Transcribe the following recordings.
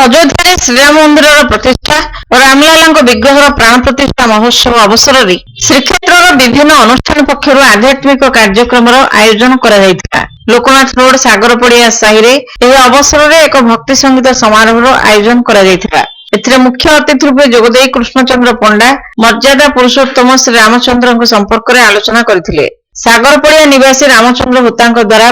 ଅଯୋଧ୍ୟାରେ ଶ୍ରୀରାମ ମନ୍ଦିରର ପ୍ରତିଷ୍ଠା ଓ ରାମଲାଲାଙ୍କ ବିଗ୍ରହର ପ୍ରାଣ ପ୍ରତିଷ୍ଠା ମହୋତ୍ସବ ଅବସରରେ ଶ୍ରୀକ୍ଷେତ୍ରର ବିଭିନ୍ନ ଅନୁଷ୍ଠାନ ପକ୍ଷରୁ ଆଧ୍ୟାତ୍ମିକ କାର୍ଯ୍ୟକ୍ରମର ଆୟୋଜନ କରାଯାଇଥିଲା। ଲୋକନାଥ ରୋଡ ସାଗର ପଡିଆ ସାହିରେ ଏହି ଅବସରରେ ଏକ ଭକ୍ତି ସଙ୍ଗୀତ ସମାରୋହର ଆୟୋଜନ କରାଯାଇଥିଲା। ଏଥିରେ ମୁଖ୍ୟ ଅତିଥି ରୂପେ ଯୋଗଦେଇ କୃଷ୍ଣଚନ୍ଦ୍ର ପଣ୍ଡା ମର୍ଯ୍ୟାଦା ପୁରୁଷୋତ୍ତମ ଶ୍ରୀ ରାମଚନ୍ଦ୍ରଙ୍କ ସମ୍ପର୍କରେ ଆଲୋଚନା କରିଥିଲେ। ସାଗର ପଡିଆ ନିବାସୀ ରାମଚନ୍ଦ୍ର ହୋତାଙ୍କ ଦ୍ୱାରା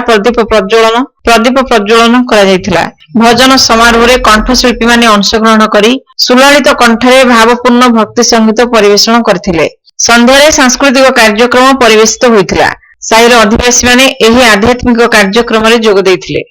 ପ୍ରଦୀପ ପ୍ରଜ୍ୱଳନ କରାଯାଇଥିଲା। ଭଜନ ସମାରୋହରେ କଣ୍ଠଶିଳ୍ପୀମାନେ ଅଂଶଗ୍ରହଣ କରି ସୁଲଳିତ କଣ୍ଠରେ ଭାବପୂର୍ଣ୍ଣ ଭକ୍ତି ସଙ୍ଗୀତ ପରିବେଷଣ କରିଥିଲେ। ସନ୍ଧ୍ୟାରେ ସାଂସ୍କୃତିକ କାର୍ଯ୍ୟକ୍ରମ ପରିବେଷିତ ହୋଇଥିଲା। ସାହିର ଅଧିବାସୀମାନେ ଏହି ଆଧ୍ୟାତ୍ମିକ କାର୍ଯ୍ୟକ୍ରମରେ ଯୋଗ ଦେଇଥିଲେ।